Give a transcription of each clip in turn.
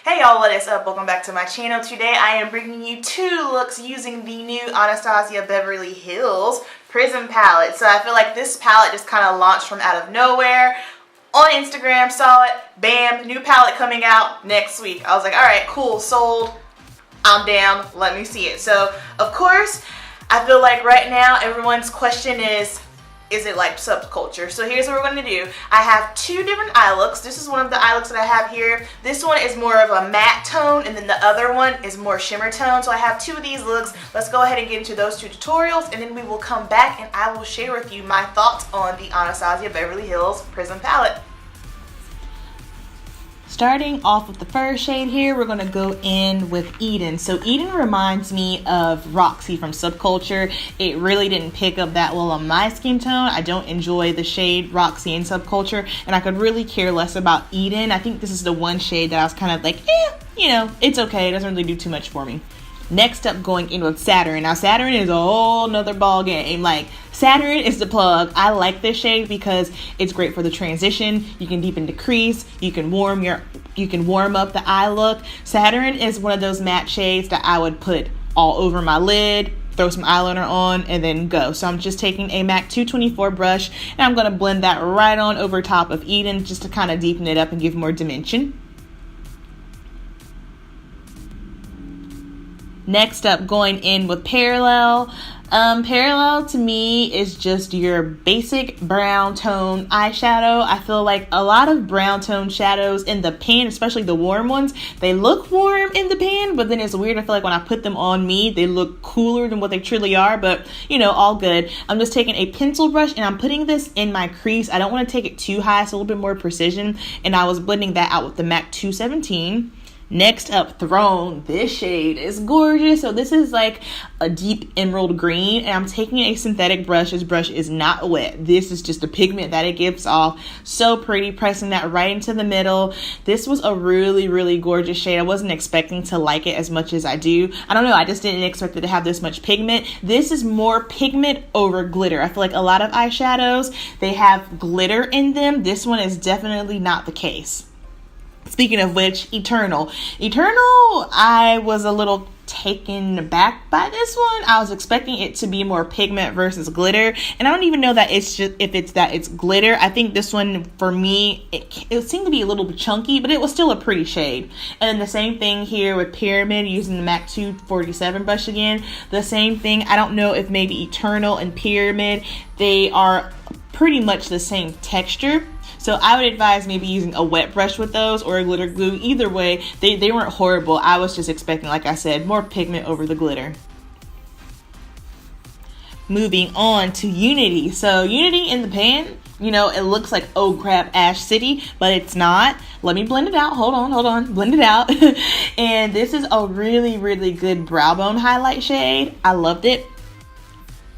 Hey y'all, what is up? Welcome back to my channel. Today I am bringing you two looks using the new Anastasia Beverly Hills Prism palette. So I feel like this palette just kind of launched from out of nowhere. On Instagram, saw it, bam, new palette coming out next week. I was like, alright, cool, sold, I'm down, let me see it. So, of course, I feel like right now everyone's question is it like subculture? So here's what we're going to do. I have two different eye looks. This is one of the eye looks that I have here. This one is more of a matte tone, and then the other one is more shimmer tone. So I have two of these looks. Let's go ahead and get into those two tutorials, and then we will come back and I will share with you my thoughts on the Anastasia Beverly Hills Prism palette. Starting off with the first shade here, we're going to go in with Eden. So Eden reminds me of Roxy from Subculture. It really didn't pick up that well on my skin tone. I don't enjoy the shade Roxy in Subculture, and I could really care less about Eden. I think this is the one shade that I was kind of like, it's okay. It doesn't really do too much for me. Next up, going in with Saturn. Now Saturn is a whole nother ball game. Like, Saturn is the plug. I like this shade because it's great for the transition. You can deepen the crease. You can warm up the eye look. Saturn is one of those matte shades that I would put all over my lid, throw some eyeliner on, and then go. So I'm just taking a MAC 224 brush, and I'm going to blend that right on over top of Eden just to kind of deepen it up and give more dimension. Next up, going in with Parallel. Parallel to me is just your basic brown tone eyeshadow. I feel like a lot of brown tone shadows in the pan, especially the warm ones, they look warm in the pan, but then it's weird. I feel like when I put them on me, they look cooler than what they truly are, but all good. I'm just taking a pencil brush and I'm putting this in my crease. I don't want to take it too high, so a little bit more precision, and I was blending that out with the MAC 217. Next up, Throne. This shade is gorgeous. So this is like a deep emerald green, and I'm taking a synthetic brush. This brush is not wet. This is just the pigment that it gives off. So pretty, pressing that right into the middle. This was a really, really gorgeous shade. I wasn't expecting to like it as much as I do. I don't know, I just didn't expect it to have this much pigment. This is more pigment over glitter. I feel like a lot of eyeshadows, they have glitter in them. This one is definitely not the case. Speaking of which, Eternal, I was a little taken back by this one. I was expecting it to be more pigment versus glitter, and I don't even know that it's glitter. I think this one, for me, it seemed to be a little bit chunky, but it was still a pretty shade. And then the same thing here with Pyramid, using the MAC 247 brush again. The same thing. I don't know if maybe Eternal and Pyramid, they are pretty much the same texture. So I would advise maybe using a wet brush with those, or a glitter glue. Either way, they weren't horrible. I was just expecting, like I said, more pigment over the glitter. Moving on to Unity. So Unity in the pan, it looks like, oh crap, Ash City, but it's not. Let me blend it out. Hold on. Blend it out. And this is a really, really good brow bone highlight shade. I loved it.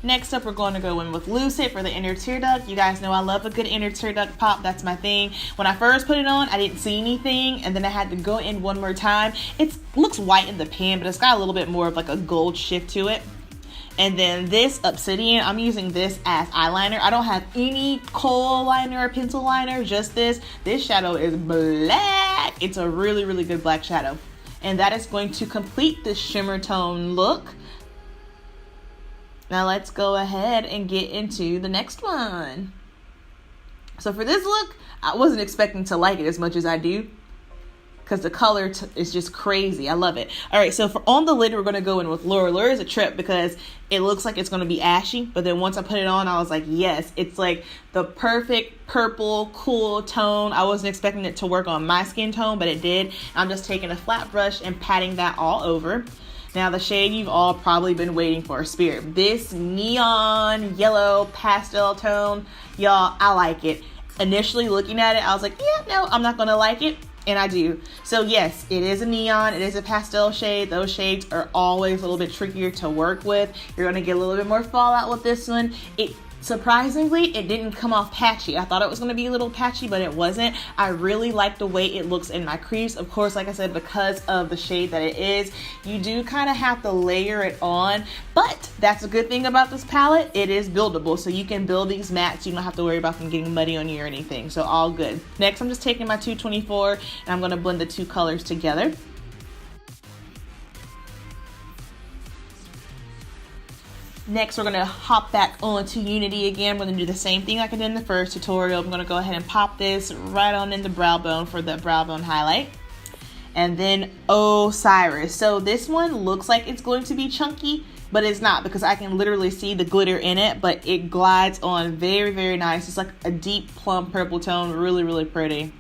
Next up, we're going to go in with Lucid for the inner tear duct. You guys know I love a good inner tear duct pop. That's my thing. When I first put it on, I didn't see anything, and then I had to go in one more time. It looks white in the pan, but it's got a little bit more of like a gold shift to it. And then this Obsidian, I'm using this as eyeliner. I don't have any kohl liner or pencil liner, just this. This shadow is black. It's a really, really good black shadow. And that is going to complete the shimmer tone look. Now let's go ahead and get into the next one. So for this look, I wasn't expecting to like it as much as I do, because the color is just crazy. I love it. All right, so for on the lid, we're going to go in with Lure. Lure is a trip because it looks like it's going to be ashy, but then once I put it on, I was like, yes, it's like the perfect purple, cool tone. I wasn't expecting it to work on my skin tone, but it did. I'm just taking a flat brush and patting that all over. Now the shade you've all probably been waiting for, Spirit. This neon yellow pastel tone, y'all, I like it. Initially looking at it, I was like, yeah, no, I'm not gonna like it. And I do. So yes, it is a neon, it is a pastel shade. Those shades are always a little bit trickier to work with. You're gonna get a little bit more fallout with this one. It Surprisingly, it didn't come off patchy. I thought it was going to be a little patchy, but it wasn't. I really like the way it looks in my crease. Of course, like I said, because of the shade that it is, you do kind of have to layer it on, but that's a good thing about this palette. It is buildable, so you can build these mattes. You don't have to worry about them getting muddy on you or anything, so all good. Next, I'm just taking my 224 and I'm going to blend the two colors together. Next, we're going to hop back onto Unity again. I'm going to do the same thing like I did in the first tutorial. I'm going to go ahead and pop this right on in the brow bone for the brow bone highlight. And then Osiris. So this one looks like it's going to be chunky, but it's not, because I can literally see the glitter in it, but it glides on very, very nice. It's like a deep plum purple tone, really, really pretty.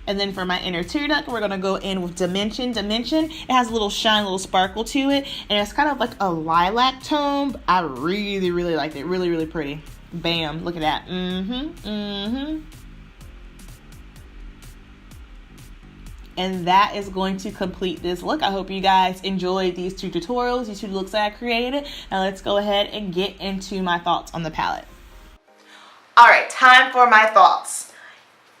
And then for my inner tear duct, we're going to go in with Dimension. Dimension, it has a little shine, a little sparkle to it. And it's kind of like a lilac tone. But I really, really liked it. Really, really pretty. Bam. Look at that. And that is going to complete this look. I hope you guys enjoyed these two tutorials, these two looks that I created. Now let's go ahead and get into my thoughts on the palette. All right, time for my thoughts.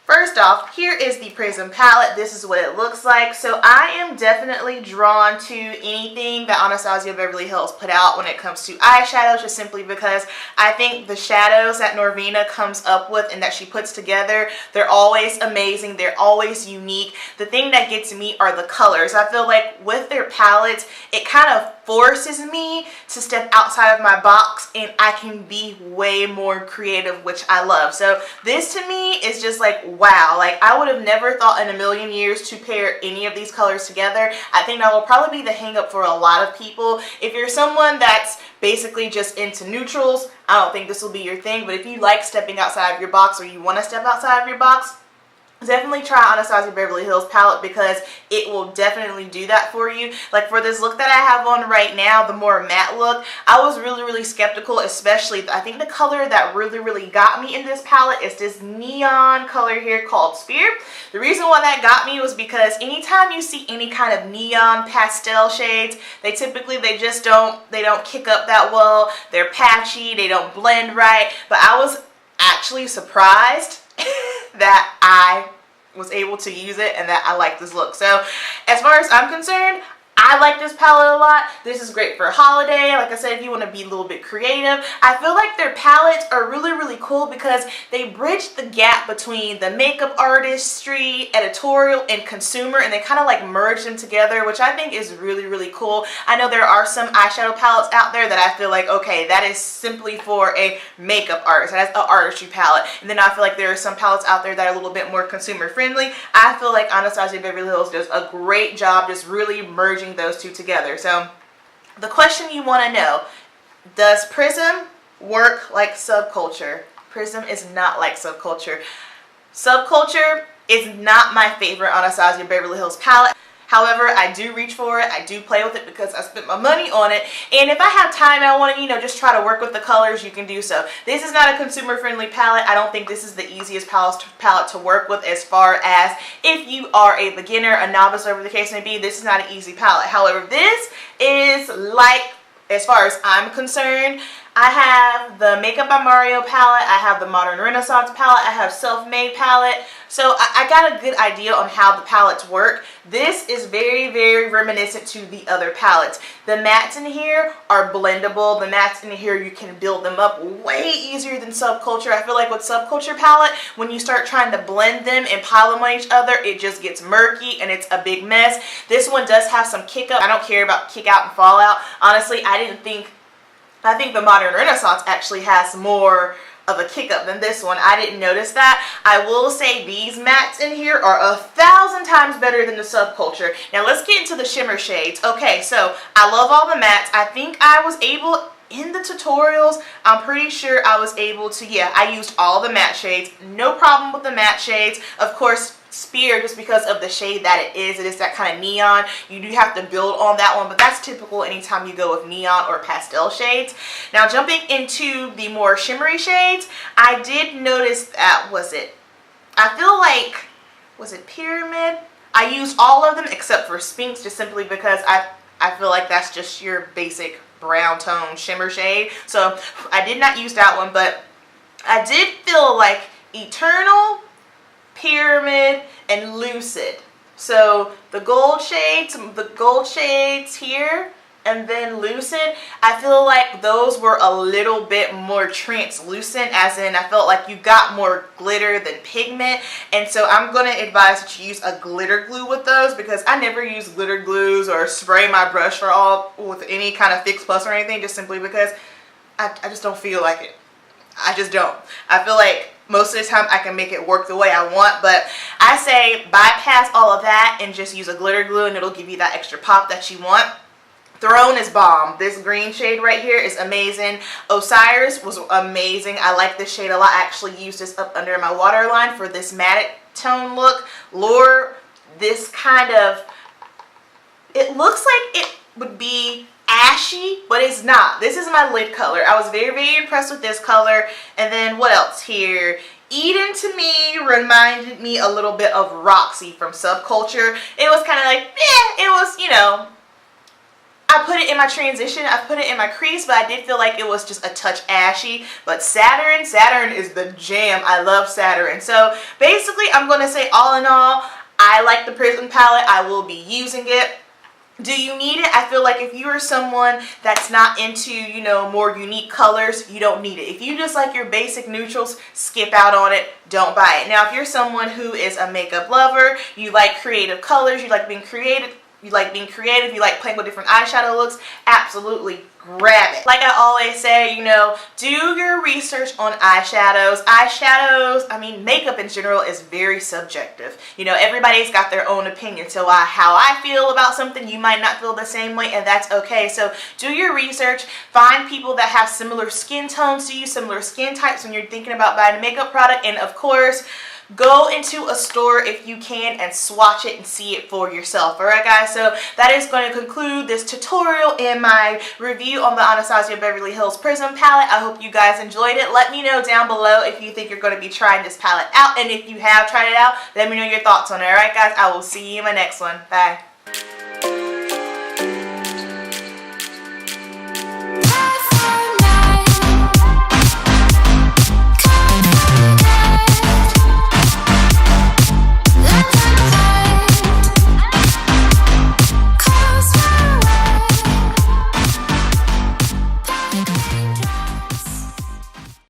First off, here is the Prism palette. This is what it looks like. So I am definitely drawn to anything that Anastasia Beverly Hills put out when it comes to eyeshadows, just simply because I think the shadows that Norvina comes up with and that she puts together, they're always amazing. They're always unique. The thing that gets me are the colors. I feel like with their palettes, it kind of forces me to step outside of my box and I can be way more creative, which I love. So this to me is just like, wow, like I would have never thought in a million years to pair any of these colors together. I think that will probably be the hang up for a lot of people. If you're someone that's basically just into neutrals, I don't think this will be your thing, but if you like stepping outside of your box or you want to step outside of your box, definitely try Anastasia Beverly Hills palette, because it will definitely do that for you. Like for this look that I have on right now, the more matte look, I was really, really skeptical, especially I think the color that really, really got me in this palette is this neon color here called Spear. The reason why that got me was because anytime you see any kind of neon pastel shades, they just don't kick up that well. They're patchy, they don't blend right, but I was actually surprised that I was able to use it and that I like this look. So as far as I'm concerned, I like this palette a lot. This is great for holiday. Like I said, if you want to be a little bit creative. I feel like their palettes are really, really cool because they bridge the gap between the makeup artistry, editorial, and consumer, and they kind of like merge them together, which I think is really, really cool. I know there are some eyeshadow palettes out there that I feel like, okay, that is simply for a makeup artist. That's an artistry palette. And then I feel like there are some palettes out there that are a little bit more consumer friendly. I feel like Anastasia Beverly Hills does a great job just really merging those two together. So the question you want to know, does Prism work like Subculture? Prism is not like Subculture. Subculture is not my favorite Anastasia Beverly Hills palette. However, I do reach for it. I do play with it because I spent my money on it. And if I have time and I want to, just try to work with the colors, you can do so. This is not a consumer-friendly palette. I don't think this is the easiest palette to work with, as far as if you are a beginner, a novice, whatever the case may be. This is not an easy palette. However, this is like, as far as I'm concerned, I have the Makeup by Mario palette, I have the Modern Renaissance palette, I have Self-Made palette. So I got a good idea on how the palettes work. This is very, very reminiscent to the other palettes. The mattes in here are blendable. The mattes in here, you can build them up way easier than Subculture. I feel like with Subculture palette, when you start trying to blend them and pile them on each other, it just gets murky and it's a big mess. This one does have some kick up. I don't care about kick out and fallout. Honestly, I think the Modern Renaissance actually has more of a kick up than this one. I didn't notice that. I will say these mattes in here are 1,000 times better than the Subculture. Now let's get into the shimmer shades. Okay, so I love all the mattes. I think I was able, in the tutorials, I'm pretty sure I was able to, yeah, I used all the matte shades. No problem with the matte shades. Of course, Spear, just because of the shade that it is that kind of neon. You do have to build on that one, but that's typical anytime you go with neon or pastel shades. Now jumping into the more shimmery shades, I did notice that, was it Pyramid? I used all of them except for Sphinx, just simply because I feel like that's just your basic brown tone shimmer shade. So I did not use that one, but I did feel like Eternal, Pyramid, and Lucid. So the gold shades here, and then Lucid, I feel like those were a little bit more translucent, as in I felt like you got more glitter than pigment. And so I'm going to advise that you use a glitter glue with those, because I never use glitter glues or spray my brush with any kind of Fix Plus or anything, just simply because I just don't feel like it. I just don't. I feel like most of the time I can make it work the way I want, but I say bypass all of that and just use a glitter glue, and it'll give you that extra pop that you want. Throne is bomb. This green shade right here is amazing. Osiris was amazing. I like this shade a lot. I actually used this up under my waterline for this matte tone look. Lure, this kind of, it looks like it would be ashy, but it's not. This is my lid color. I was very, very impressed with this color. And then what else here? Eden to me reminded me a little bit of Roxy from Subculture. It was kind of like, it was, you know, I put it in my transition, I put it in my crease, but I did feel like it was just a touch ashy. But Saturn is the jam. I love Saturn. So basically, I'm going to say all in all, I like the Prism palette. I will be using it. Do you need it? I feel like if you are someone that's not into, you know, more unique colors, you don't need it. If you just like your basic neutrals, skip out on it. Don't buy it. Now, if you're someone who is a makeup lover, you like creative colors, you like being creative, you like playing with different eyeshadow looks, absolutely grab it. Like I always say, you know, do your research on eyeshadows. I mean, makeup in general is very subjective. You know, everybody's got their own opinion. So how I feel about something, you might not feel the same way, and that's okay. So do your research. Find people that have similar skin tones to you, similar skin types when you're thinking about buying a makeup product. And of course, go into a store if you can and swatch it and see it for yourself. Alright guys, so that is going to conclude this tutorial and my review on the Anastasia Beverly Hills Prism palette. I hope you guys enjoyed it. Let me know down below if you think you're going to be trying this palette out, and if you have tried it out, let me know your thoughts on it. Alright guys, I will see you in my next one. Bye.